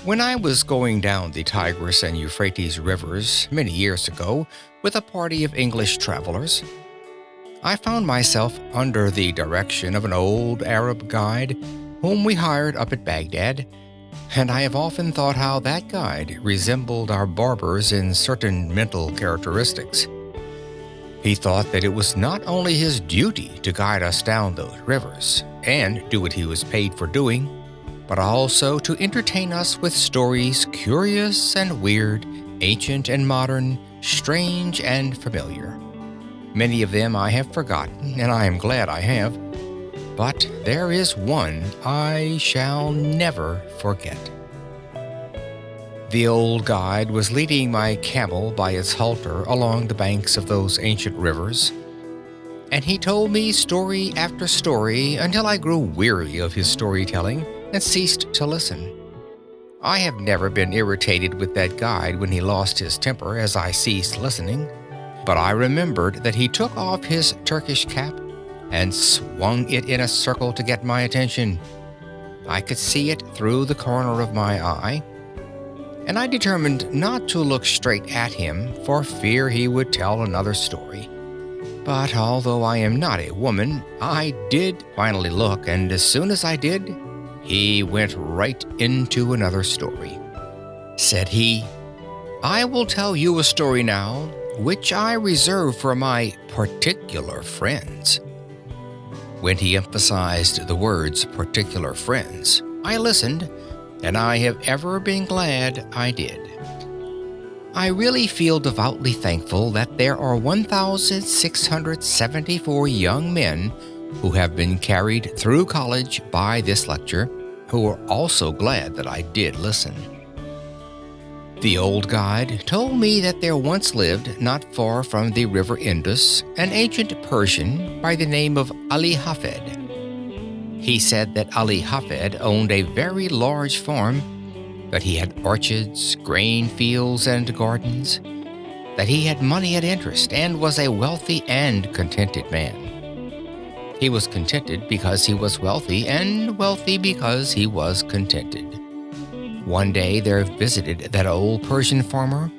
When I was going down the Tigris and Euphrates rivers many years ago with a party of English travelers, I found myself under the direction of an old Arab guide whom we hired up at Baghdad, and I have often thought how that guide resembled our barbers in certain mental characteristics. He thought that it was not only his duty to guide us down those rivers and do what he was paid for doing, but also to entertain us with stories curious and weird, ancient and modern, strange and familiar. Many of them I have forgotten, and I am glad I have, but there is one I shall never forget. The old guide was leading my camel by its halter along the banks of those ancient rivers, and he told me story after story until I grew weary of his storytelling and ceased to listen. I have never been irritated with that guide when he lost his temper as I ceased listening, but I remembered that he took off his Turkish cap and swung it in a circle to get my attention. I could see it through the corner of my eye, and I determined not to look straight at him for fear he would tell another story. But although I am not a woman, I did finally look, and as soon as I did, he went right into another story. Said he, "I will tell you a story now, which I reserve for my particular friends." When he emphasized the words particular friends, I listened, and I have ever been glad I did. I really feel devoutly thankful that there are 1,674 young men who have been carried through college by this lecture, who are also glad that I did listen. The old guide told me that there once lived, not far from the river Indus, an ancient Persian by the name of Ali Hafed. He said that Ali Hafed owned a very large farm, that he had orchards, grain fields, and gardens, that he had money at interest and was a wealthy and contented man. He was contented because he was wealthy, and wealthy because he was contented. One day there visited that old Persian farmer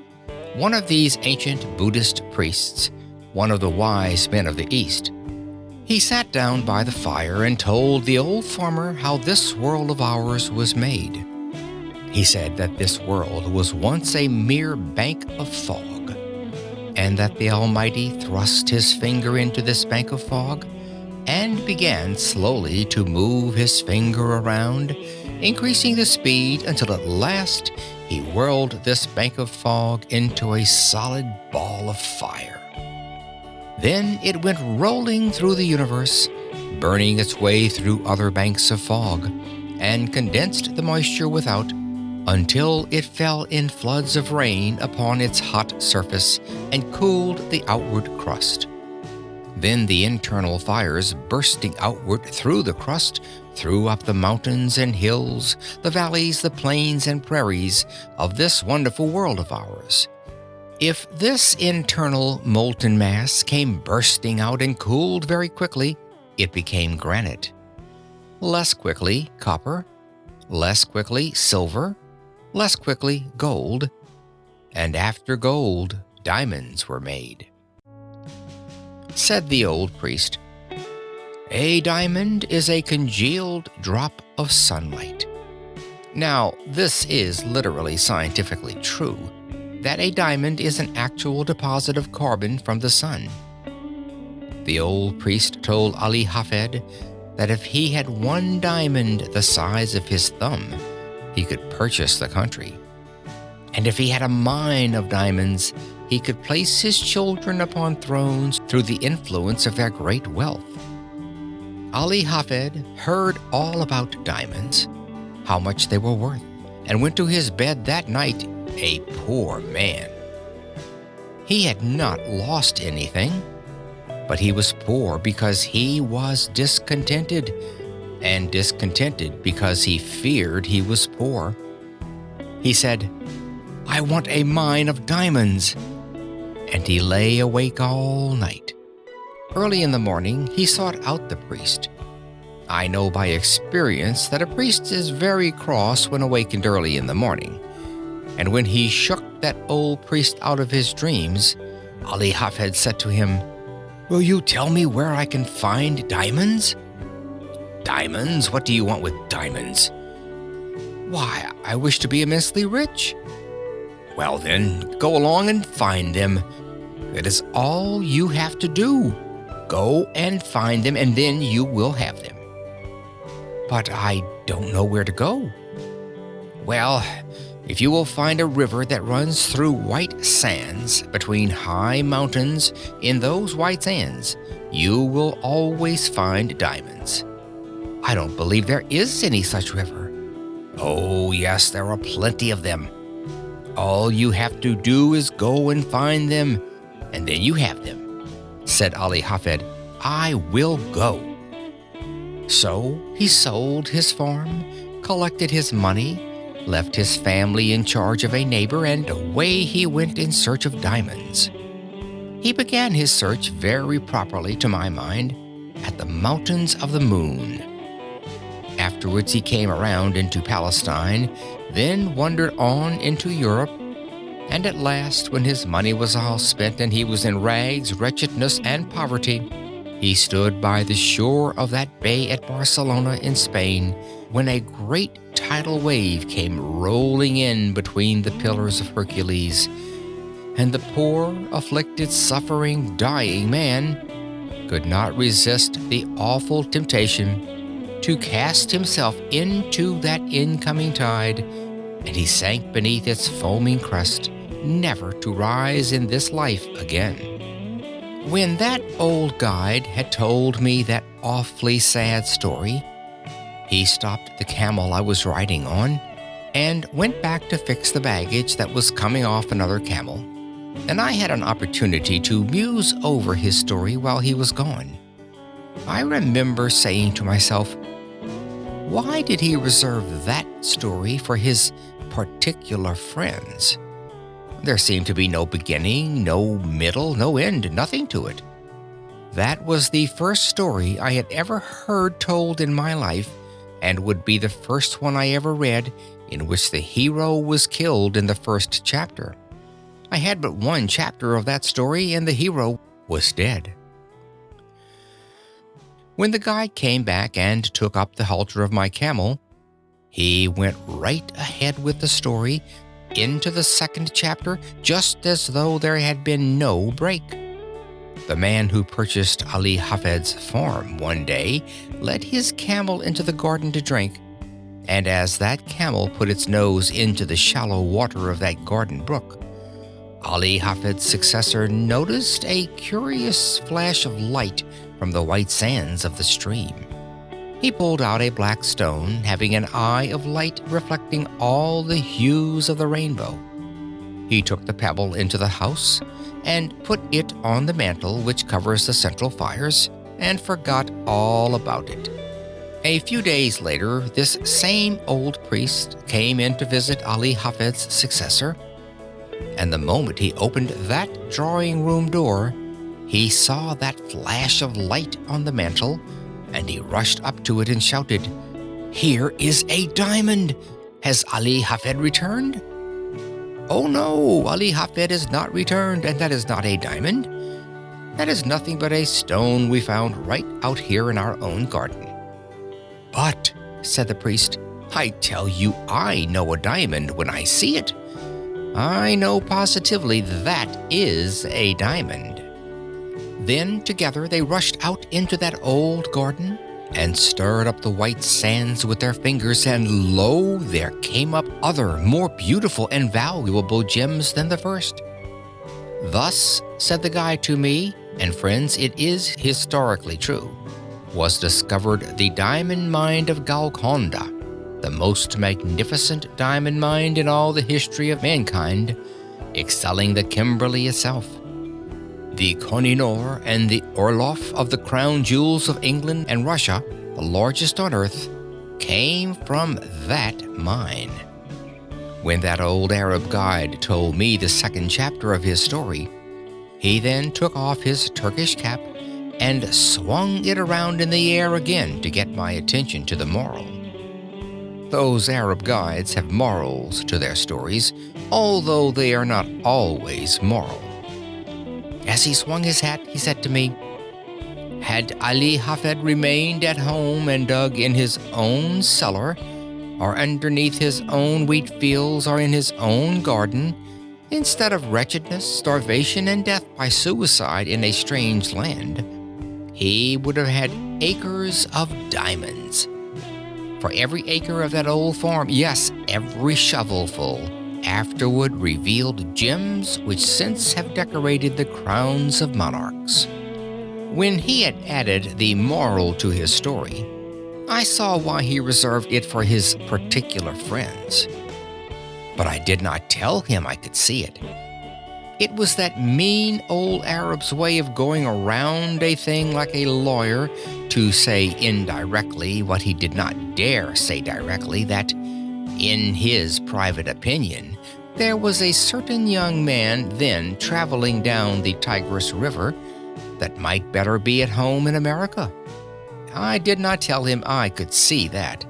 one of these ancient Buddhist priests, one of the wise men of the East. He sat down by the fire and told the old farmer how this world of ours was made. He said that this world was once a mere bank of fog, and that the Almighty thrust his finger into this bank of fog and began slowly to move his finger around, increasing the speed until at last he whirled this bank of fog into a solid ball of fire. Then it went rolling through the universe, burning its way through other banks of fog, and condensed the moisture without until it fell in floods of rain upon its hot surface and cooled the outward crust. Then the internal fires bursting outward through the crust threw up the mountains and hills, the valleys, the plains and prairies of this wonderful world of ours. If this internal molten mass came bursting out and cooled very quickly, it became granite. Less quickly, copper. Less quickly, silver. Less quickly, gold. And after gold, diamonds were made. Said the old priest, "A diamond is a congealed drop of sunlight." Now, this is literally scientifically true, that a diamond is an actual deposit of carbon from the sun. The old priest told Ali Hafed that if he had one diamond the size of his thumb, he could purchase the country. And if he had a mine of diamonds, he could place his children upon thrones through the influence of their great wealth. Ali Hafed heard all about diamonds, how much they were worth, and went to his bed that night a poor man. He had not lost anything, but he was poor because he was discontented, and discontented because he feared he was poor. He said, "I want a mine of diamonds." And he lay awake all night. Early in the morning, he sought out the priest. I know by experience that a priest is very cross when awakened early in the morning, and when he shook that old priest out of his dreams, Ali Hafed said to him, "Will you tell me where I can find diamonds?" "Diamonds? What do you want with diamonds?" "Why, I wish to be immensely rich." "Well then, go along and find them. That is all you have to do. Go and find them, and then you will have them." "But I don't know where to go." "Well, if you will find a river that runs through white sands between high mountains, in those white sands you will always find diamonds." "I don't believe there is any such river." "Oh, yes, there are plenty of them. All you have to do is go and find them, and then you have them," said Ali Hafed. "I will go." So he sold his farm, collected his money, left his family in charge of a neighbor, and away he went in search of diamonds. He began his search very properly, to my mind, at the Mountains of the Moon. Afterwards he came around into Palestine, then wandered on into Europe, and at last, when his money was all spent and he was in rags, wretchedness, and poverty, he stood by the shore of that bay at Barcelona in Spain, when a great tidal wave came rolling in between the pillars of Hercules, and the poor, afflicted, suffering, dying man could not resist the awful temptation to cast himself into that incoming tide, and he sank beneath its foaming crest, never to rise in this life again. When that old guide had told me that awfully sad story, he stopped the camel I was riding on and went back to fix the baggage that was coming off another camel, and I had an opportunity to muse over his story while he was gone. I remember saying to myself, why did he reserve that story for his particular friends? There seemed to be no beginning, no middle, no end, nothing to it. That was the first story I had ever heard told in my life, and would be the first one I ever read in which the hero was killed in the first chapter. I had but one chapter of that story, and the hero was dead. When the guide came back and took up the halter of my camel, he went right ahead with the story into the second chapter, just as though there had been no break. The man who purchased Ali Hafed's farm one day led his camel into the garden to drink, and as that camel put its nose into the shallow water of that garden brook, Ali Hafed's successor noticed a curious flash of light from the white sands of the stream. He pulled out a black stone having an eye of light reflecting all the hues of the rainbow. He took the pebble into the house and put it on the mantel which covers the central fires, and forgot all about it. A few days later, this same old priest came in to visit Ali Hafed's successor, and the moment he opened that drawing room door, he saw that flash of light on the mantel, and he rushed up to it and shouted, "Here is a diamond! Has Ali Hafed returned?" "Oh no, Ali Hafed is not returned, and that is not a diamond. That is nothing but a stone we found right out here in our own garden." "But," said the priest, "I tell you I know a diamond when I see it. I know positively that is a diamond." Then together they rushed out into that old garden and stirred up the white sands with their fingers, and lo, there came up other, more beautiful and valuable gems than the first. "Thus," said the guide to me, and friends, it is historically true, "was discovered the diamond mine of Golconda, the most magnificent diamond mine in all the history of mankind, excelling the Kimberley itself. The Koh-i-Noor and the Orloff of the crown jewels of England and Russia, the largest on earth, came from that mine." When that old Arab guide told me the second chapter of his story, he then took off his Turkish cap and swung it around in the air again to get my attention to the moral. Those Arab guides have morals to their stories, although they are not always moral. As he swung his hat, he said to me, "Had Ali Hafed remained at home and dug in his own cellar, or underneath his own wheat fields, or in his own garden, instead of wretchedness, starvation, and death by suicide in a strange land, he would have had acres of diamonds. For every acre of that old farm, yes, every shovelful, afterward revealed gems which since have decorated the crowns of monarchs." When he had added the moral to his story, I saw why he reserved it for his particular friends. But I did not tell him I could see it. It was that mean old Arab's way of going around a thing like a lawyer to say indirectly what he did not dare say directly, that, in his private opinion, there was a certain young man then traveling down the Tigris River that might better be at home in America. I did not tell him I could see that,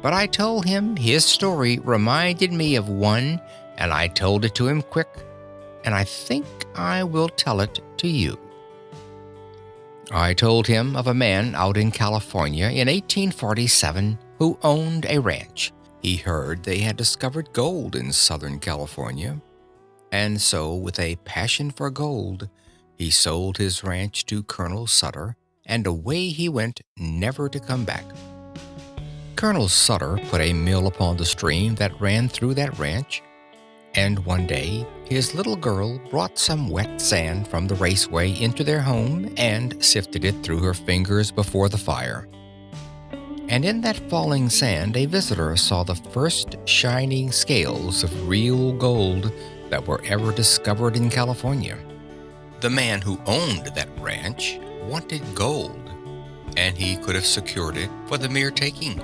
but I told him his story reminded me of one, and I told it to him quick, and I think I will tell it to you. I told him of a man out in California in 1847 who owned a ranch. He heard they had discovered gold in Southern California, and so, with a passion for gold, he sold his ranch to Colonel Sutter, and away he went, never to come back. Colonel Sutter put a mill upon the stream that ran through that ranch, and one day his little girl brought some wet sand from the raceway into their home and sifted it through her fingers before the fire. And in that falling sand, a visitor saw the first shining scales of real gold that were ever discovered in California. The man who owned that ranch wanted gold, and he could have secured it for the mere taking.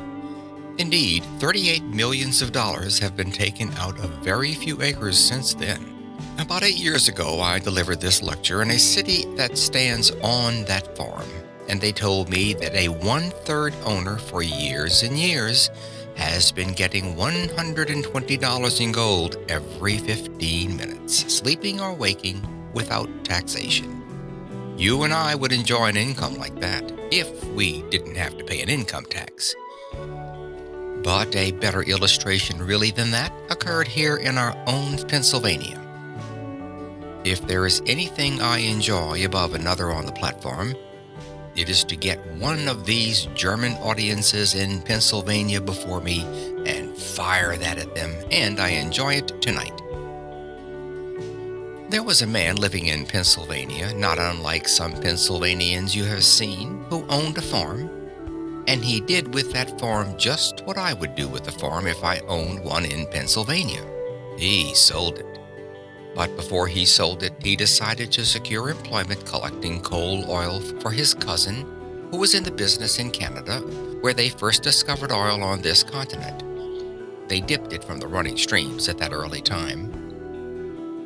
Indeed, $38 million have been taken out of very few acres since then. About 8 years ago, I delivered this lecture in a city that stands on that farm, and they told me that a one-third owner for years and years has been getting $120 in gold every 15 minutes, sleeping or waking, without taxation. You and I would enjoy an income like that if we didn't have to pay an income tax. But a better illustration really than that occurred here in our own Pennsylvania. If there is anything I enjoy above another on the platform, it is to get one of these German audiences in Pennsylvania before me and fire that at them, and I enjoy it tonight. There was a man living in Pennsylvania, not unlike some Pennsylvanians you have seen, who owned a farm, and he did with that farm just what I would do with a farm if I owned one in Pennsylvania. He sold it. But before he sold it, he decided to secure employment collecting coal oil for his cousin, who was in the business in Canada, where they first discovered oil on this continent. They dipped it from the running streams at that early time.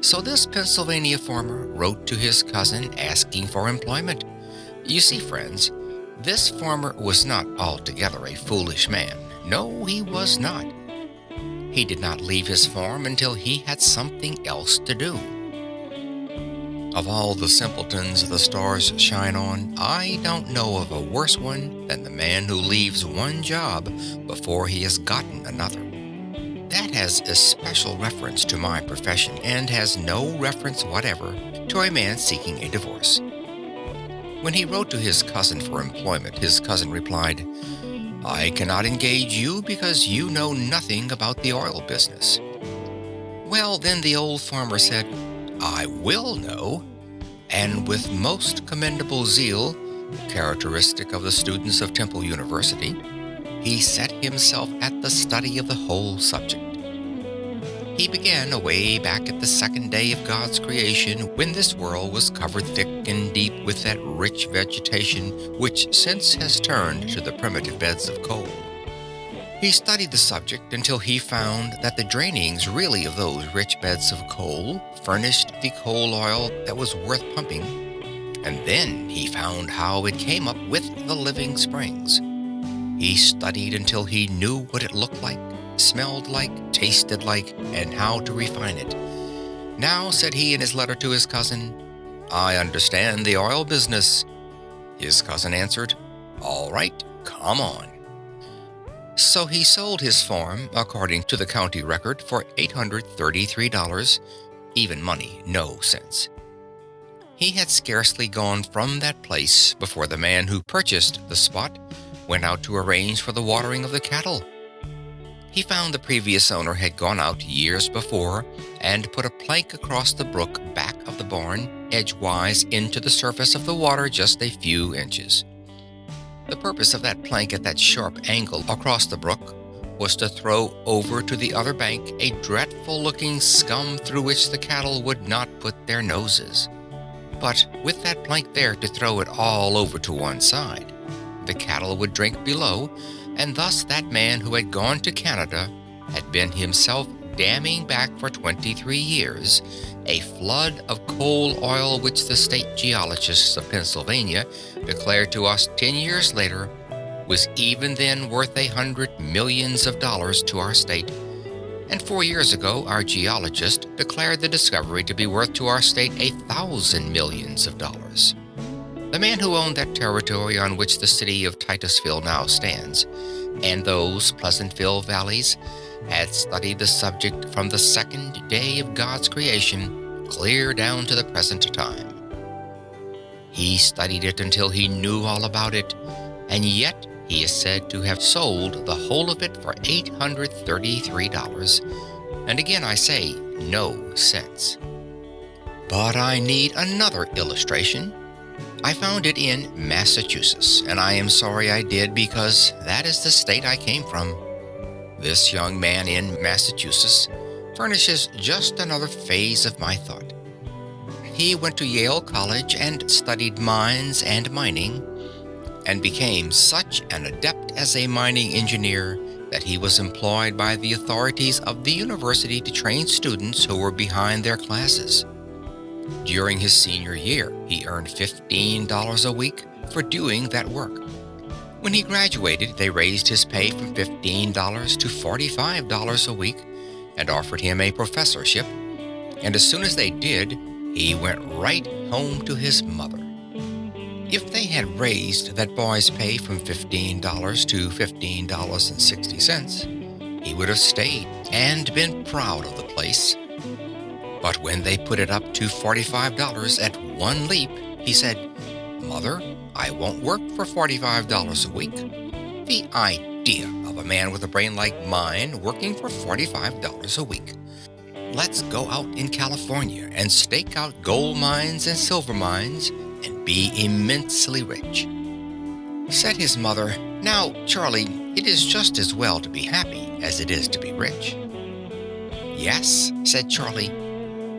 So this Pennsylvania farmer wrote to his cousin asking for employment. You see, friends, this farmer was not altogether a foolish man. No, he was not. He did not leave his farm until he had something else to do. Of all the simpletons the stars shine on, I don't know of a worse one than the man who leaves one job before he has gotten another. That has a special reference to my profession and has no reference whatever to a man seeking a divorce. When he wrote to his cousin for employment, his cousin replied, "I cannot engage you because you know nothing about the oil business." Well, then the old farmer said, "I will know," and with most commendable zeal, characteristic of the students of Temple University, he set himself at the study of the whole subject. He began away back at the second day of God's creation, when this world was covered thick and deep with that rich vegetation which since has turned to the primitive beds of coal. He studied the subject until he found that the drainings really of those rich beds of coal furnished the coal oil that was worth pumping, And then he found how it came up with the living springs. He studied until he knew what it looked like, smelled like, tasted like, and how to refine it. Now, said he in his letter to his cousin, I understand the oil business. His cousin answered, All right, come on. So he sold his farm, according to the county record, for $833, even money, no sense. He had scarcely gone from that place before the man who purchased the spot went out to arrange for the watering of the cattle. He found the previous owner had gone out years before and put a plank across the brook back of the barn, edgewise into the surface of the water just a few inches. The purpose of that plank at that sharp angle across the brook was to throw over to the other bank a dreadful-looking scum through which the cattle would not put their noses. But with that plank there to throw it all over to one side, the cattle would drink below, and thus that man who had gone to Canada had been himself damming back for 23 years a flood of coal oil which the state geologists of Pennsylvania declared to us 10 years later was even then worth $100 million to our state. And 4 years ago, our geologist declared the discovery to be worth to our state $1,000 million. The man who owned that territory on which the city of Titusville now stands, and those Pleasantville valleys, had studied the subject from the second day of God's creation clear down to the present time. He studied it until he knew all about it, and yet he is said to have sold the whole of it for $833. And again I say, no sense. But I need another illustration. I found it in Massachusetts, and I am sorry I did because that is the state I came from. This young man in Massachusetts furnishes just another phase of my thought. He went to Yale College and studied mines and mining, and became such an adept as a mining engineer that he was employed by the authorities of the university to train students who were behind their classes. During his senior year, he earned $15 a week for doing that work. When he graduated, they raised his pay from $15 to $45 a week and offered him a professorship, and as soon as they did, he went right home to his mother. If they had raised that boy's pay from $15 to $15.60, he would have stayed and been proud of the place. But when they put it up to $45 at one leap, he said, Mother, I won't work for $45 a week. The idea of a man with a brain like mine working for $45 a week. Let's go out in California and stake out gold mines and silver mines and be immensely rich. Said his mother, Now, Charlie, it is just as well to be happy as it is to be rich. Yes, said Charlie,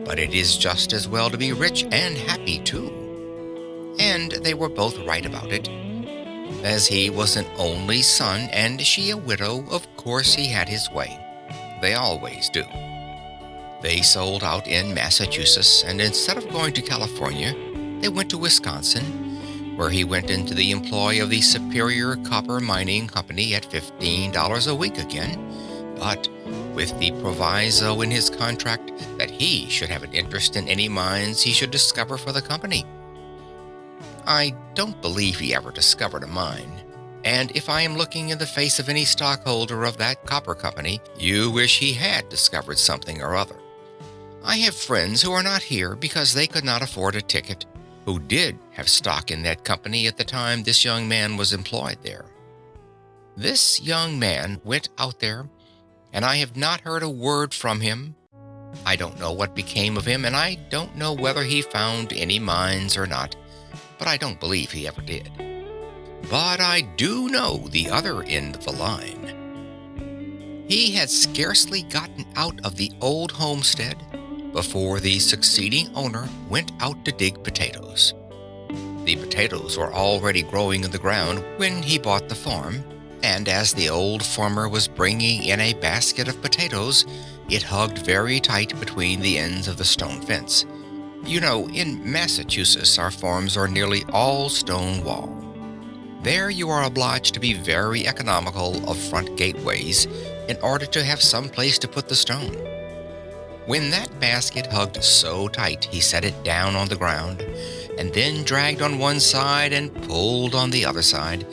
but it is just as well to be rich and happy too. And they were both right about it. As he was an only son and she a widow, of course he had his way. They always do. They sold out in Massachusetts, and instead of going to California, they went to Wisconsin, where he went into the employ of the Superior Copper Mining Company at $15 a week again, but with the proviso in his contract that he should have an interest in any mines he should discover for the company. I don't believe he ever discovered a mine, and if I am looking in the face of any stockholder of that copper company, you wish he had discovered something or other. I have friends who are not here because they could not afford a ticket, who did have stock in that company at the time this young man was employed there. This young man went out there, and I have not heard a word from him. I don't know what became of him, and I don't know whether he found any mines or not, but I don't believe he ever did. But I do know the other end of the line. He had scarcely gotten out of the old homestead before the succeeding owner went out to dig potatoes. The potatoes were already growing in the ground when he bought the farm, and as the old farmer was bringing in a basket of potatoes, it hugged very tight between the ends of the stone fence. In Massachusetts, our farms are nearly all stone wall. There, you are obliged to be very economical of front gateways in order to have some place to put the stone. When that basket hugged so tight, he set it down on the ground, and then dragged on one side and pulled on the other side.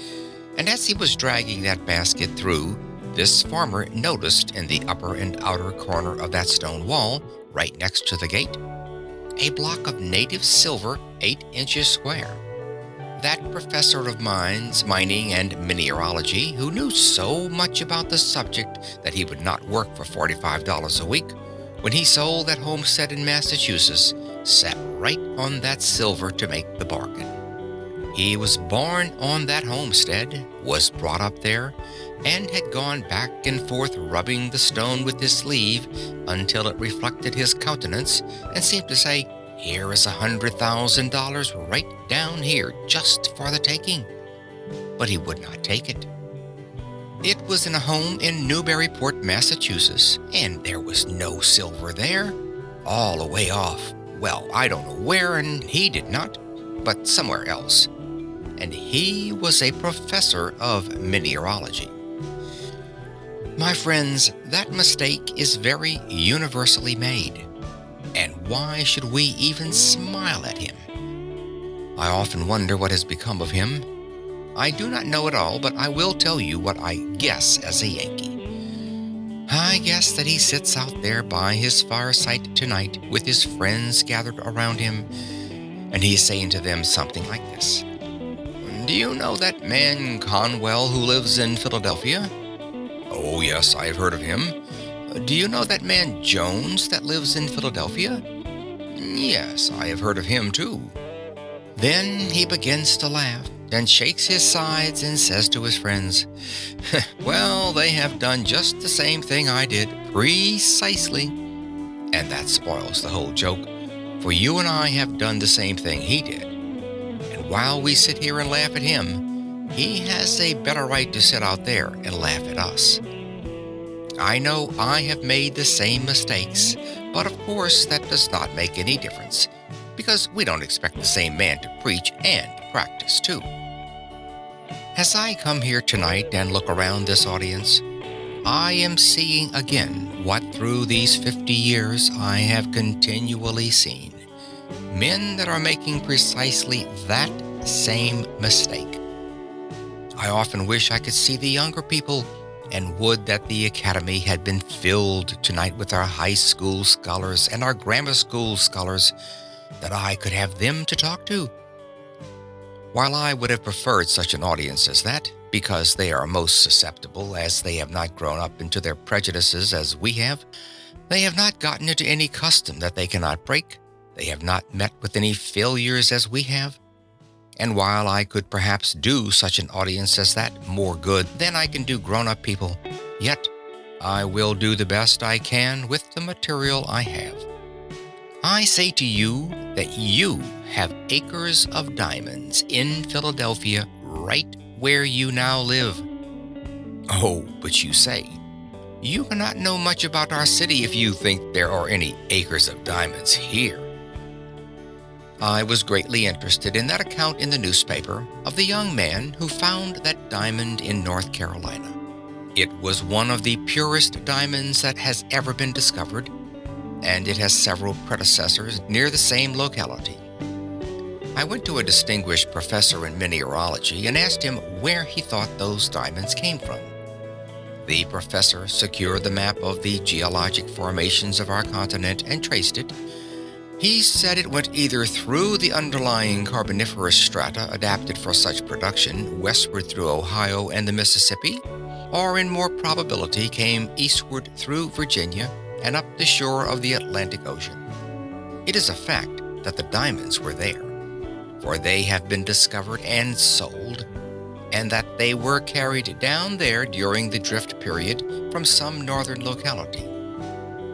And as he was dragging that basket through, this farmer noticed in the upper and outer corner of that stone wall, right next to the gate, a block of native silver 8 inches square. That professor of mines, mining, and mineralogy, who knew so much about the subject that he would not work for $45 a week, when he sold that homestead in Massachusetts, sat right on that silver to make the bargain. He was born on that homestead, was brought up there, and had gone back and forth rubbing the stone with his sleeve until it reflected his countenance and seemed to say, "Here is $100,000 right down here just for the taking." But he would not take it. It was in a home in Newburyport, Massachusetts, and there was no silver there. All a way off. Well, I don't know where, and he did not, but somewhere else. And he was a professor of mineralogy. My friends, that mistake is very universally made. And why should we even smile at him? I often wonder what has become of him. I do not know it all, but I will tell you what I guess as a Yankee. I guess that he sits out there by his fireside tonight with his friends gathered around him, and he is saying to them something like this. "Do you know that man Conwell who lives in Philadelphia?" "Oh, yes, I have heard of him." "Do you know that man Jones that lives in Philadelphia?" "Yes, I have heard of him too." Then he begins to laugh and shakes his sides and says to his friends, "Well, they have done just the same thing I did, precisely." And that spoils the whole joke, for you and I have done the same thing he did. And while we sit here and laugh at him, he has a better right to sit out there and laugh at us. I know I have made the same mistakes, but of course that does not make any difference, because we don't expect the same man to preach and practice too. As I come here tonight and look around this audience, I am seeing again what through these 50 years I have continually seen. Men that are making precisely that same mistake. I often wish I could see the younger people, and would that the academy had been filled tonight with our high school scholars and our grammar school scholars, that I could have them to talk to. While I would have preferred such an audience as that, because they are most susceptible, as they have not grown up into their prejudices as we have, they have not gotten into any custom that they cannot break, they have not met with any failures as we have, and while I could perhaps do such an audience as that more good than I can do grown-up people, yet I will do the best I can with the material I have. I say to you that you have acres of diamonds in Philadelphia right where you now live. Oh, but you say, you cannot know much about our city if you think there are any acres of diamonds here. I was greatly interested in that account in the newspaper of the young man who found that diamond in North Carolina. It was one of the purest diamonds that has ever been discovered, and it has several predecessors near the same locality. I went to a distinguished professor in mineralogy and asked him where he thought those diamonds came from. The professor secured the map of the geologic formations of our continent and traced it. He said it went either through the underlying carboniferous strata adapted for such production westward through Ohio and the Mississippi, or in more probability came eastward through Virginia and up the shore of the Atlantic Ocean. It is a fact that the diamonds were there, for they have been discovered and sold, and that they were carried down there during the drift period from some northern locality.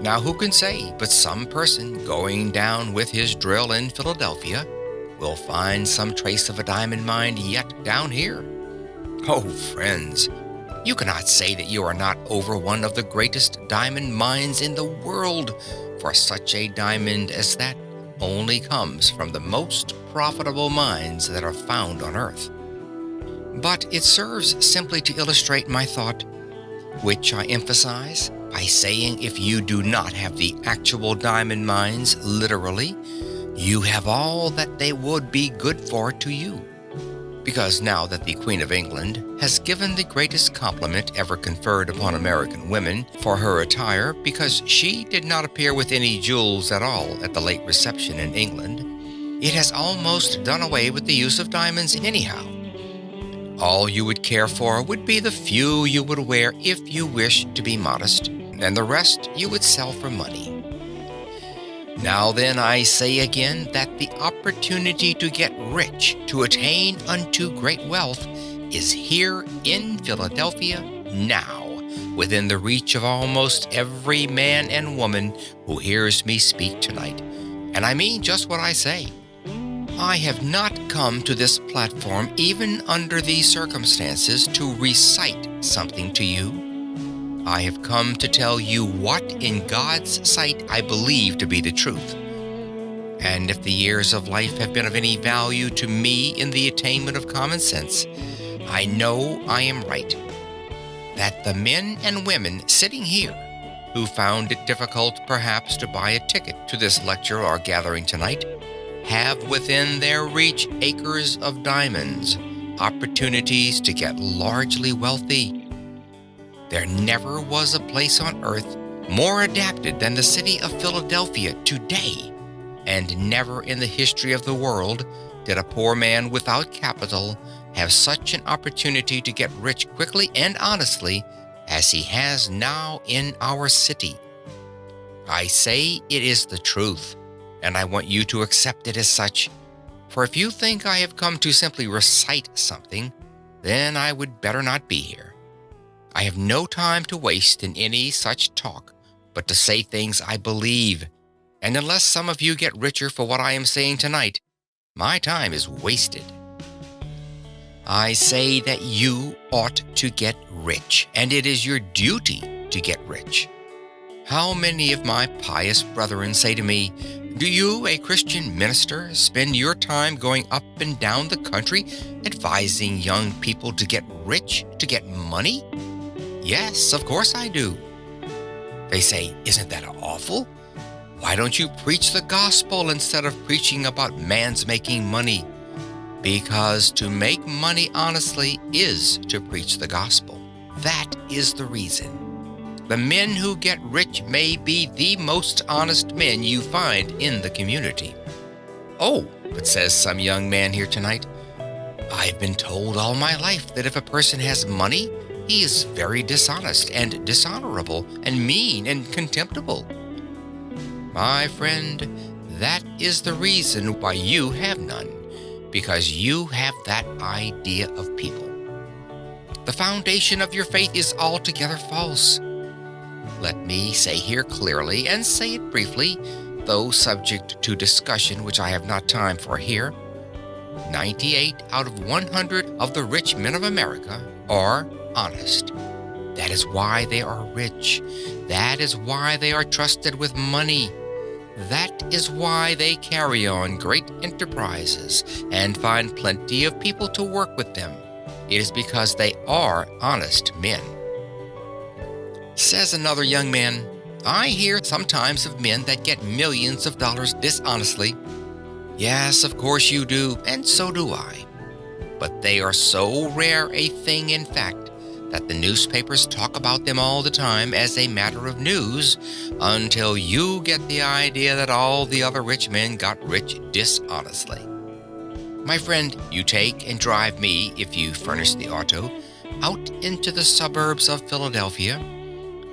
Now who can say but some person going down with his drill in Philadelphia will find some trace of a diamond mine yet down here? Oh, friends, you cannot say that you are not over one of the greatest diamond mines in the world, for such a diamond as that only comes from the most profitable mines that are found on Earth. But it serves simply to illustrate my thought, which I emphasize by saying if you do not have the actual diamond mines, literally, you have all that they would be good for to you. Because now that the Queen of England has given the greatest compliment ever conferred upon American women for her attire because she did not appear with any jewels at all at the late reception in England, it has almost done away with the use of diamonds anyhow. All you would care for would be the few you would wear if you wish to be modest, and the rest you would sell for money. Now then, I say again that the opportunity to get rich, to attain unto great wealth, is here in Philadelphia now, within the reach of almost every man and woman who hears me speak tonight. And I mean just what I say. I have not come to this platform, even under these circumstances, to recite something to you. I have come to tell you what in God's sight I believe to be the truth. And if the years of life have been of any value to me in the attainment of common sense, I know I am right. That the men and women sitting here, who found it difficult perhaps to buy a ticket to this lecture or gathering tonight, have within their reach acres of diamonds, opportunities to get largely wealthy. There never was a place on earth more adapted than the city of Philadelphia today, and never in the history of the world did a poor man without capital have such an opportunity to get rich quickly and honestly as he has now in our city. I say it is the truth, and I want you to accept it as such, for if you think I have come to simply recite something, then I would better not be here. I have no time to waste in any such talk, but to say things I believe, and unless some of you get richer for what I am saying tonight, my time is wasted. I say that you ought to get rich, and it is your duty to get rich. How many of my pious brethren say to me, "Do you, a Christian minister, spend your time going up and down the country advising young people to get rich, to get money?" Yes, of course I do. They say, "Isn't that awful? Why don't you preach the gospel instead of preaching about man's making money?" Because to make money honestly is to preach the gospel. That is the reason. The men who get rich may be the most honest men you find in the community. "Oh, but," says some young man here tonight, "I've been told all my life that if a person has money, he is very dishonest and dishonorable and mean and contemptible." My friend, that is the reason why you have none, because you have that idea of people. The foundation of your faith is altogether false. Let me say here clearly, and say it briefly, though subject to discussion which I have not time for here, 98 out of 100 of the rich men of America are honest. That is why they are rich. That is why they are trusted with money. That is why they carry on great enterprises and find plenty of people to work with them. It is because they are honest men. Says another young man, "I hear sometimes of men that get millions of dollars dishonestly." Yes, of course you do, and so do I. But they are so rare a thing in fact that the newspapers talk about them all the time as a matter of news until you get the idea that all the other rich men got rich dishonestly. My friend, you take and drive me, if you furnish the auto, out into the suburbs of Philadelphia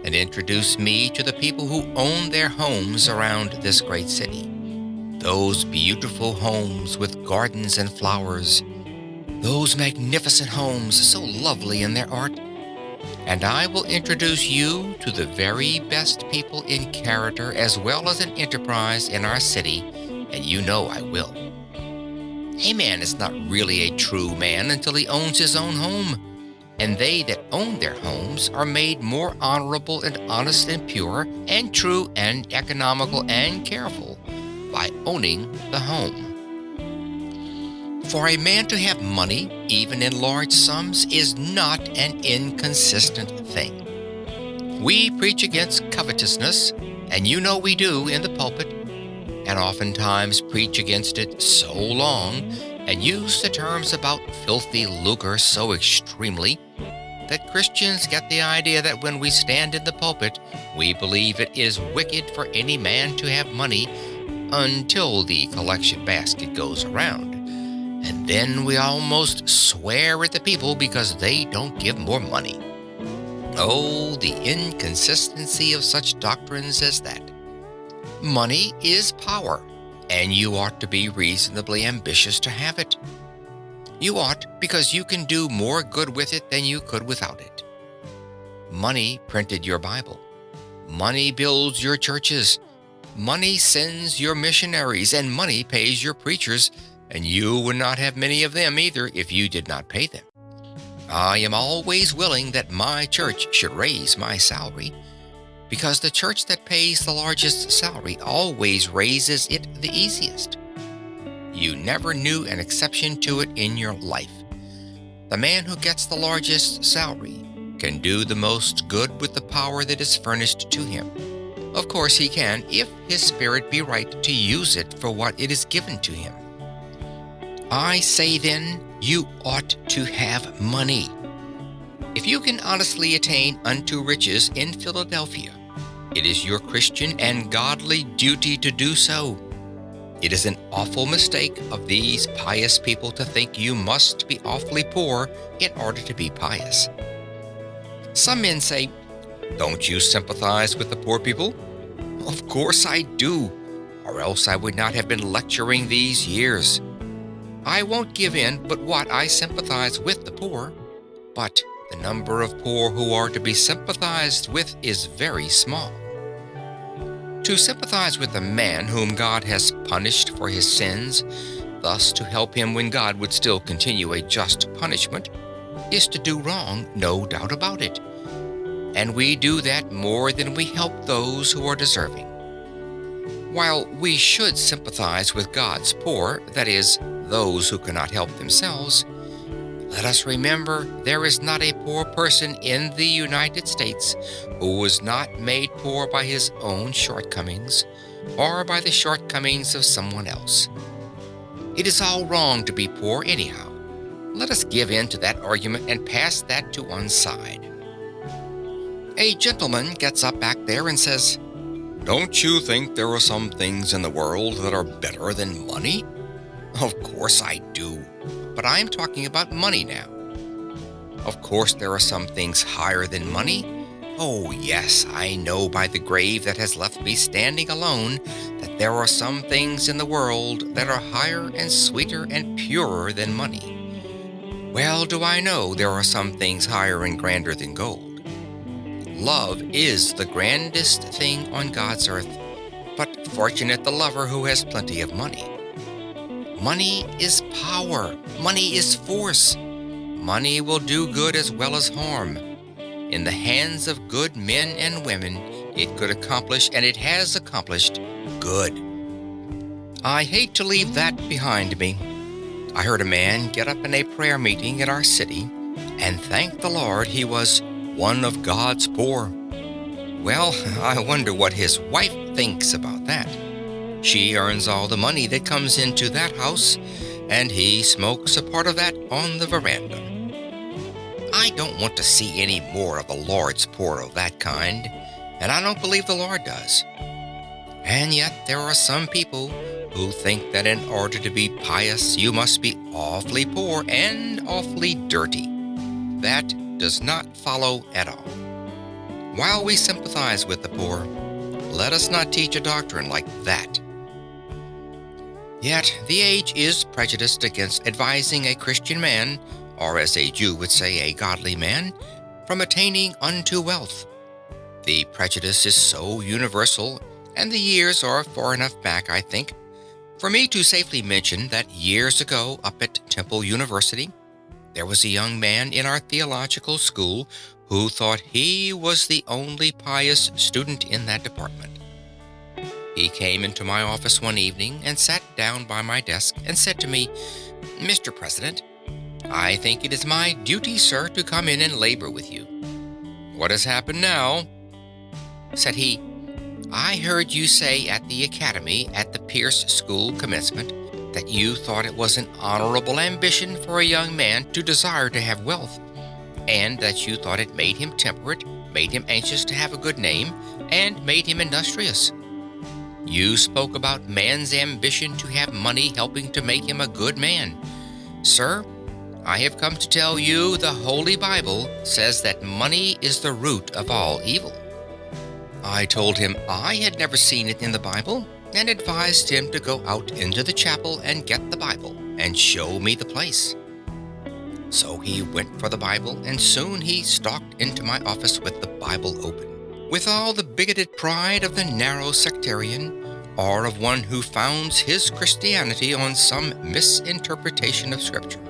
and introduce me to the people who own their homes around this great city. Those beautiful homes with gardens and flowers, those magnificent homes so lovely in their art. And I will introduce you to the very best people in character as well as in enterprise in our city, and you know I will. A man is not really a true man until he owns his own home, and they that own their homes are made more honorable and honest and pure and true and economical and careful by owning the home. For a man to have money, even in large sums, is not an inconsistent thing. We preach against covetousness, and you know we do in the pulpit, and oftentimes preach against it so long and use the terms about filthy lucre so extremely that Christians get the idea that when we stand in the pulpit, we believe it is wicked for any man to have money until the collection basket goes around. And then we almost swear at the people because they don't give more money. Oh, the inconsistency of such doctrines as that. Money is power, and you ought to be reasonably ambitious to have it. You ought because you can do more good with it than you could without it. Money printed your Bible. Money builds your churches. Money sends your missionaries, and money pays your preachers, and you would not have many of them either if you did not pay them. I am always willing that my church should raise my salary, because the church that pays the largest salary always raises it the easiest. You never knew an exception to it in your life. The man who gets the largest salary can do the most good with the power that is furnished to him. Of course he can, if his spirit be right to use it for what it is given to him. I say then, you ought to have money. If you can honestly attain unto riches in Philadelphia, it is your Christian and godly duty to do so. It is an awful mistake of these pious people to think you must be awfully poor in order to be pious. Some men say, "Don't you sympathize with the poor people?" Of course I do, or else I would not have been lecturing these years. I won't give in but what I sympathize with the poor, but the number of poor who are to be sympathized with is very small. To sympathize with a man whom God has punished for his sins, thus to help him when God would still continue a just punishment, is to do wrong, no doubt about it. And we do that more than we help those who are deserving. While we should sympathize with God's poor, that is, those who cannot help themselves, let us remember there is not a poor person in the United States who was not made poor by his own shortcomings or by the shortcomings of someone else. It is all wrong to be poor anyhow. Let us give in to that argument and pass that to one side. A gentleman gets up back there and says, "Don't you think there are some things in the world that are better than money?" Of course I do, but I am talking about money now. Of course there are some things higher than money. Oh yes, I know by the grave that has left me standing alone that there are some things in the world that are higher and sweeter and purer than money. Well do I know there are some things higher and grander than gold. Love is the grandest thing on God's earth, but fortunate the lover who has plenty of money. Money is power. Money is force. Money will do good as well as harm. In the hands of good men and women, it could accomplish, and it has accomplished, good. I hate to leave that behind me. I heard a man get up in a prayer meeting in our city and thank the Lord he was one of God's poor. Well, I wonder what his wife thinks about that. She earns all the money that comes into that house, and he smokes a part of that on the veranda. I don't want to see any more of the Lord's poor of that kind, and I don't believe the Lord does. And yet there are some people who think that in order to be pious you must be awfully poor and awfully dirty. That does not follow at all. While we sympathize with the poor, let us not teach a doctrine like that. Yet the age is prejudiced against advising a Christian man, or as a Jew would say, a godly man, from attaining unto wealth. The prejudice is so universal, and the years are far enough back, I think, for me to safely mention that years ago up at Temple University, there was a young man in our theological school who thought he was the only pious student in that department. He came into my office one evening and sat down by my desk and said to me, "Mr. President, I think it is my duty, sir, to come in and labor with you." "What has happened now?" said he. "I heard you say at the academy at the Pierce School commencement that you thought it was an honorable ambition for a young man to desire to have wealth, and that you thought it made him temperate, made him anxious to have a good name, and made him industrious. You spoke about man's ambition to have money helping to make him a good man. Sir, I have come to tell you the Holy Bible says that money is the root of all evil." I told him I had never seen it in the Bible and advised him to go out into the chapel and get the Bible and show me the place. So he went for the Bible, and soon he stalked into my office with the Bible open, with all the bigoted pride of the narrow sectarian, or of one who founds his Christianity on some misinterpretation of Scripture.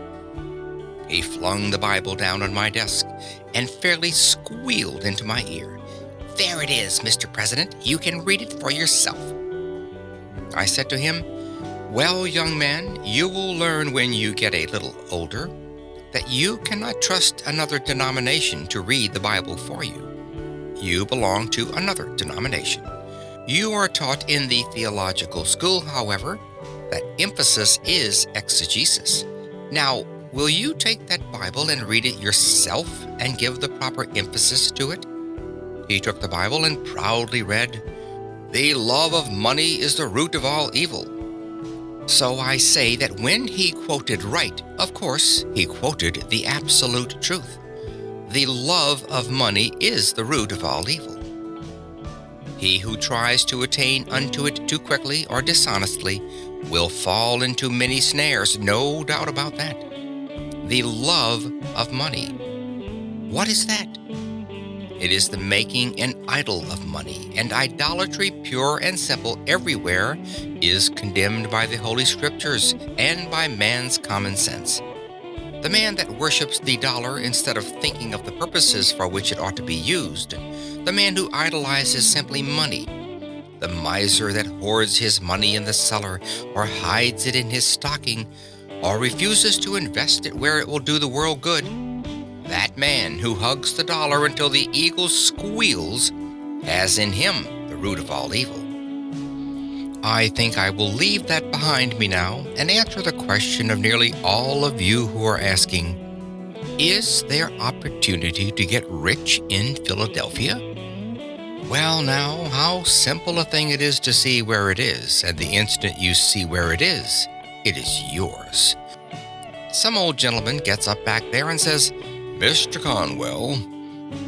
He flung the Bible down on my desk and fairly squealed into my ear, "There it is, Mr. President. You can read it for yourself." I said to him, "Well, young man, you will learn when you get a little older that you cannot trust another denomination to read the Bible for you. You belong to another denomination. You are taught in the theological school, however, that emphasis is exegesis. Now, will you take that Bible and read it yourself and give the proper emphasis to it?" He took the Bible and proudly read, "The love of money is the root of all evil." So I say that when he quoted right, of course, he quoted the absolute truth. The love of money is the root of all evil. He who tries to attain unto it too quickly or dishonestly will fall into many snares, no doubt about that. The love of money. What is that? It is the making an idol of money, and idolatry, pure and simple everywhere, is condemned by the Holy Scriptures and by man's common sense. The man that worships the dollar instead of thinking of the purposes for which it ought to be used, the man who idolizes simply money, the miser that hoards his money in the cellar or hides it in his stocking, or refuses to invest it where it will do the world good, that man who hugs the dollar until the eagle squeals has in him the root of all evil. I think I will leave that behind me now and answer the question of nearly all of you who are asking, is there opportunity to get rich in Philadelphia? Well, now, how simple a thing it is to see where it is, and the instant you see where it is yours. Some old gentleman gets up back there and says, "Mr. Conwell,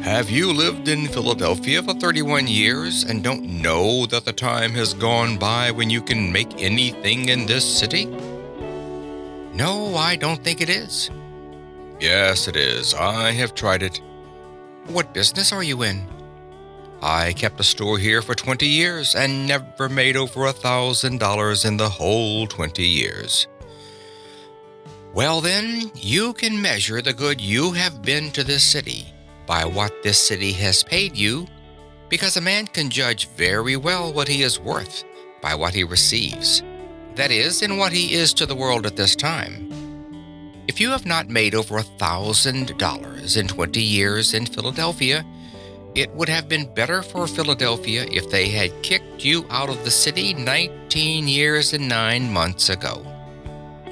have you lived in Philadelphia for 31 years and don't know that the time has gone by when you can make anything in this city?" "No, I don't think it is." "Yes, it is. I have tried it." "What business are you in?" "I kept a store here for 20 years and never made over $1,000 in the whole 20 years. "Well, then, you can measure the good you have been to this city by what this city has paid you, because a man can judge very well what he is worth by what he receives. That is, in what he is to the world at this time. If you have not made over $1,000 in 20 years in Philadelphia, it would have been better for Philadelphia if they had kicked you out of the city 19 years and 9 months ago.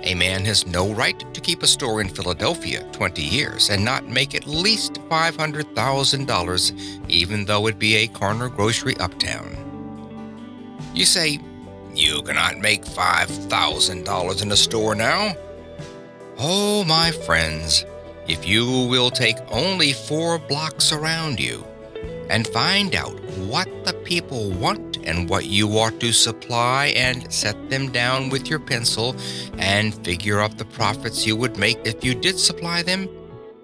A man has no right to keep a store in Philadelphia 20 years and not make at least $500,000, even though it be a corner grocery uptown. You say, "You cannot make $5,000 in a store now." Oh, my friends, if you will take only 4 blocks around you and find out what the people want and what you ought to supply and set them down with your pencil and figure up the profits you would make if you did supply them,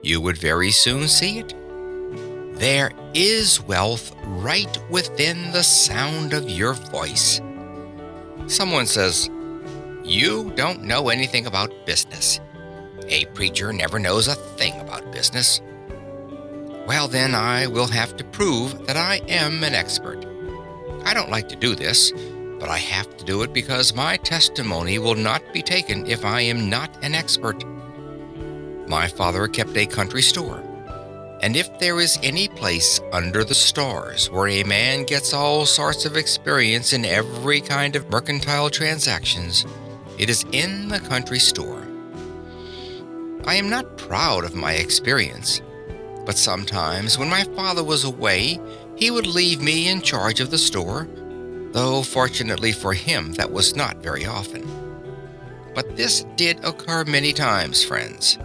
you would very soon see it. There is wealth right within the sound of your voice. Someone says, "You don't know anything about business. A preacher never knows a thing about business." Well, then I will have to prove that I am an expert. I don't like to do this, but I have to do it because my testimony will not be taken if I am not an expert. My father kept a country store, and if there is any place under the stars where a man gets all sorts of experience in every kind of mercantile transactions, it is in the country store. I am not proud of my experience, but sometimes when my father was away, he would leave me in charge of the store, though fortunately for him that was not very often. But this did occur many times, friends.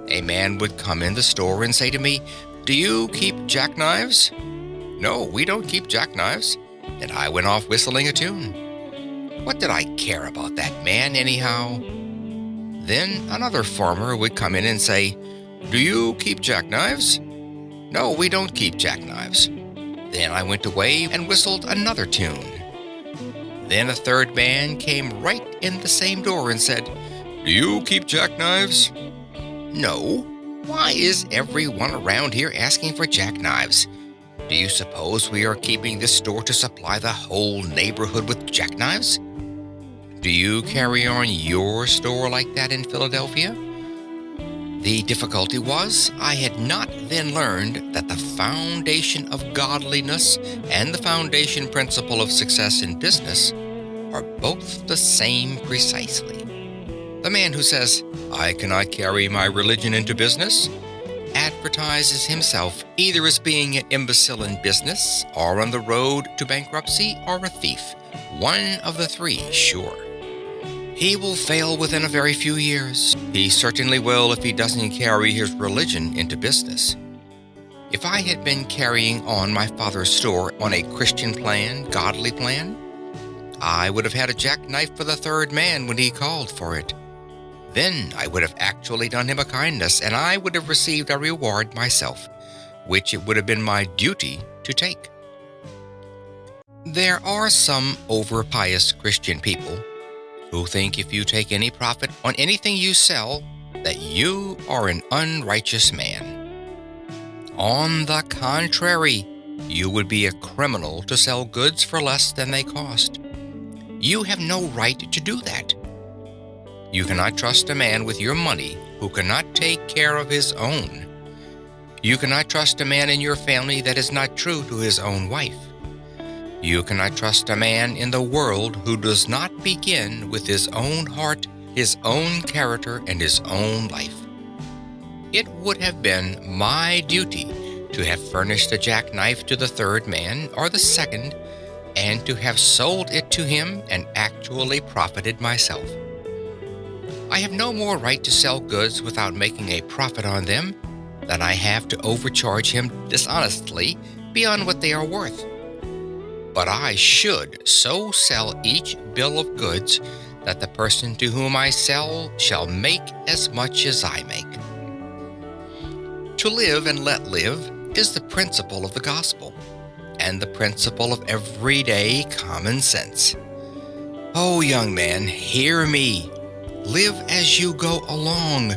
A man would come in the store and say to me, "Do you keep jackknives?" "No, we don't keep jackknives." And I went off whistling a tune. What did I care about that man anyhow? Then another farmer would come in and say, "Do you keep jackknives?" "No, we don't keep jackknives." Then I went away and whistled another tune. Then a third man came right in the same door and said, "Do you keep jackknives?" "No. Why is everyone around here asking for jackknives? Do you suppose we are keeping this store to supply the whole neighborhood with jackknives? Do you carry on your store like that in Philadelphia?" The difficulty was, I had not then learned that the foundation of godliness and the foundation principle of success in business are both the same precisely. The man who says, "I cannot carry my religion into business," advertises himself either as being an imbecile in business, or on the road to bankruptcy, or a thief. One of the three, sure. He will fail within a very few years. He certainly will if he doesn't carry his religion into business. If I had been carrying on my father's store on a Christian plan, godly plan, I would have had a jackknife for the third man when he called for it. Then I would have actually done him a kindness, and I would have received a reward myself, which it would have been my duty to take. There are some over-pious Christian people who think if you take any profit on anything you sell, that you are an unrighteous man. On the contrary, you would be a criminal to sell goods for less than they cost. You have no right to do that. You cannot trust a man with your money who cannot take care of his own. You cannot trust a man in your family that is not true to his own wife. You cannot trust a man in the world who does not begin with his own heart, his own character, and his own life. It would have been my duty to have furnished a jackknife to the third man, or the second, and to have sold it to him and actually profited myself. I have no more right to sell goods without making a profit on them than I have to overcharge him dishonestly beyond what they are worth. But I should so sell each bill of goods that the person to whom I sell shall make as much as I make. To live and let live is the principle of the gospel, and the principle of everyday common sense. Oh, young man, hear me. Live as you go along.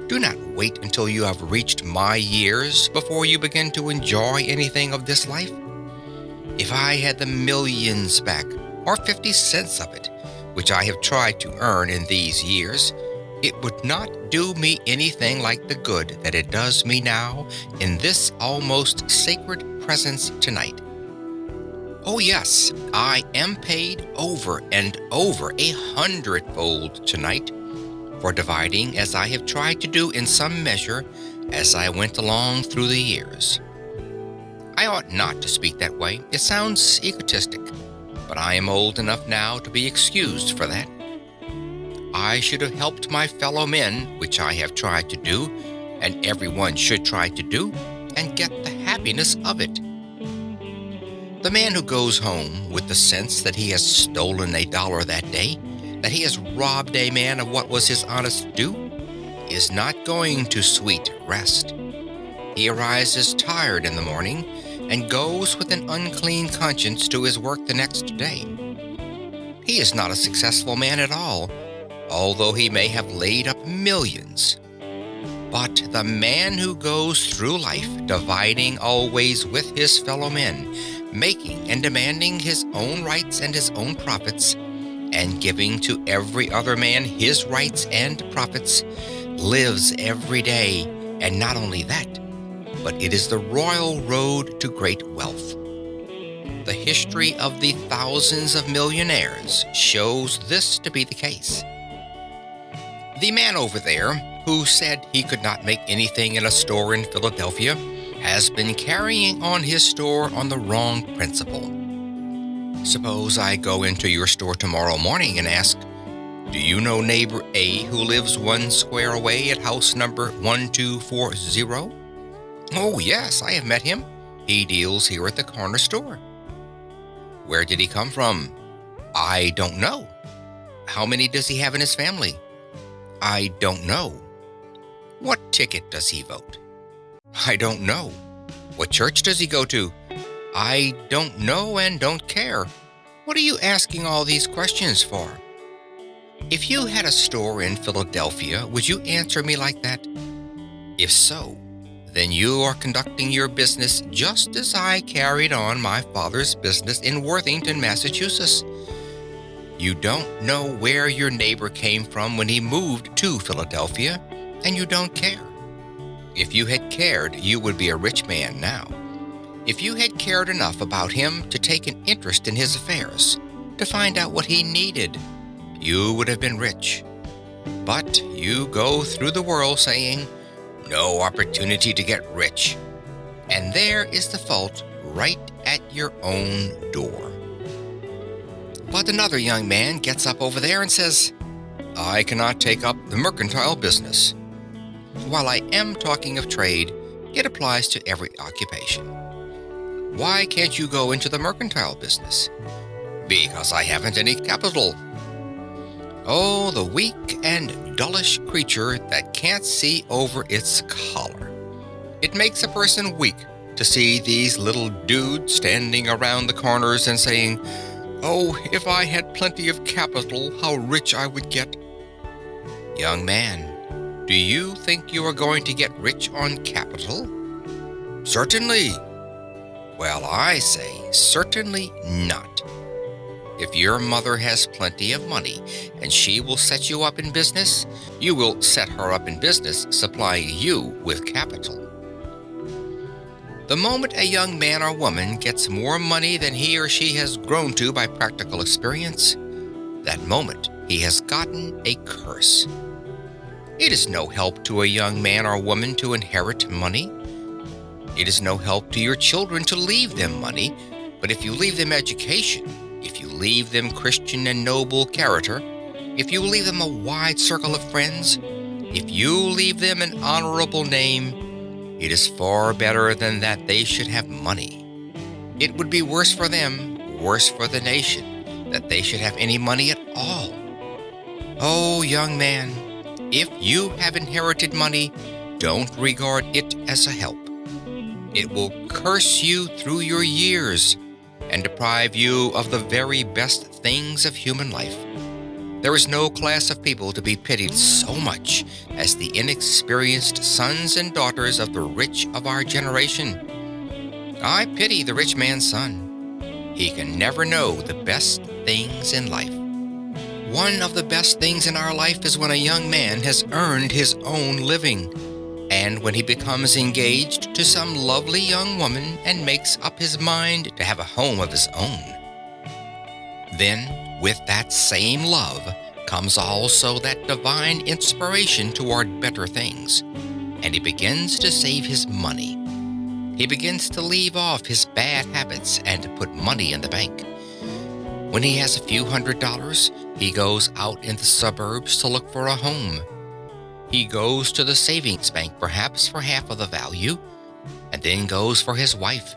Do not wait until you have reached my years before you begin to enjoy anything of this life. If I had the millions back, or 50 cents of it, which I have tried to earn in these years, it would not do me anything like the good that it does me now in this almost sacred presence tonight. Oh yes, I am paid over and over 100-fold tonight for dividing as I have tried to do in some measure as I went along through the years. I ought not to speak that way. It sounds egotistic, but I am old enough now to be excused for that. I should have helped my fellow men, which I have tried to do, and everyone should try to do, and get the happiness of it. The man who goes home with the sense that he has stolen $1 that day, that he has robbed a man of what was his honest due, is not going to sweet rest. He arises tired in the morning and goes with an unclean conscience to his work the next day. He is not a successful man at all, although he may have laid up millions. But the man who goes through life dividing always with his fellow men, making and demanding his own rights and his own profits, and giving to every other man his rights and profits, lives every day, and not only that, but it is the royal road to great wealth. The history of the thousands of millionaires shows this to be the case. The man over there, who said he could not make anything in a store in Philadelphia, has been carrying on his store on the wrong principle. Suppose I go into your store tomorrow morning and ask, "Do you know neighbor A who lives 1 square away at house number 1240? Oh, yes, I have met him. He deals here at the corner store. Where did he come from? I don't know. How many does he have in his family? I don't know. What ticket does he vote? I don't know. What church does he go to? I don't know and don't care. What are you asking all these questions for? If you had a store in Philadelphia, would you answer me like that? If so, then you are conducting your business just as I carried on my father's business in Worthington, Massachusetts. You don't know where your neighbor came from when he moved to Philadelphia, and you don't care. If you had cared, you would be a rich man now. If you had cared enough about him to take an interest in his affairs, to find out what he needed, you would have been rich. But you go through the world saying, "No opportunity to get rich." And there is the fault right at your own door. But another young man gets up over there and says, "I cannot take up the mercantile business." While I am talking of trade, it applies to every occupation. Why can't you go into the mercantile business? Because I haven't any capital. Oh, the weak and dullish creature that can't see over its collar. It makes a person weak to see these little dudes standing around the corners and saying, "Oh, if I had plenty of capital, how rich I would get." Young man, do you think you are going to get rich on capital? Certainly. Well, I say certainly not. If your mother has plenty of money and she will set you up in business, you will set her up in business supplying you with capital. The moment a young man or woman gets more money than he or she has grown to by practical experience, that moment he has gotten a curse. It is no help to a young man or woman to inherit money. It is no help to your children to leave them money, but if you leave them education, if you leave them Christian and noble character, if you leave them a wide circle of friends, if you leave them an honorable name, it is far better than that they should have money. It would be worse for them, worse for the nation, that they should have any money at all. Oh, young man, if you have inherited money, don't regard it as a help. It will curse you through your years and deprive you of the very best things of human life. There is no class of people to be pitied so much as the inexperienced sons and daughters of the rich of our generation. I pity the rich man's son. He can never know the best things in life. One of the best things in our life is when a young man has earned his own living, and when he becomes engaged to some lovely young woman and makes up his mind to have a home of his own. Then, with that same love, comes also that divine inspiration toward better things, and he begins to save his money. He begins to leave off his bad habits and to put money in the bank. When he has a few $100s, he goes out in the suburbs to look for a home. He goes to the savings bank perhaps for half of the value, and then goes for his wife.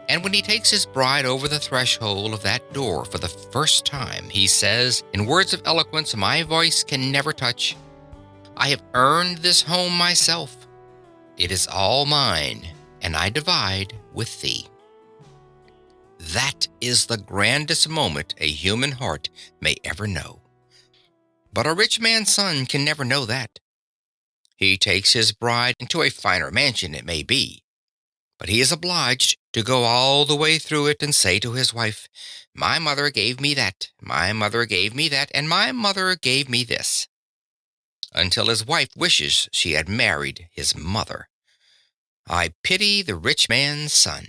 And when he takes his bride over the threshold of that door for the first time, he says, in words of eloquence my voice can never touch, "I have earned this home myself. It is all mine, and I divide with thee." That is the grandest moment a human heart may ever know. But a rich man's son can never know that. He takes his bride into a finer mansion, it may be, But he is obliged to go all the way through it and say to his wife, "My mother gave me that, my mother gave me that, and my mother gave me this," until his wife wishes she had married his mother. I pity the rich man's son.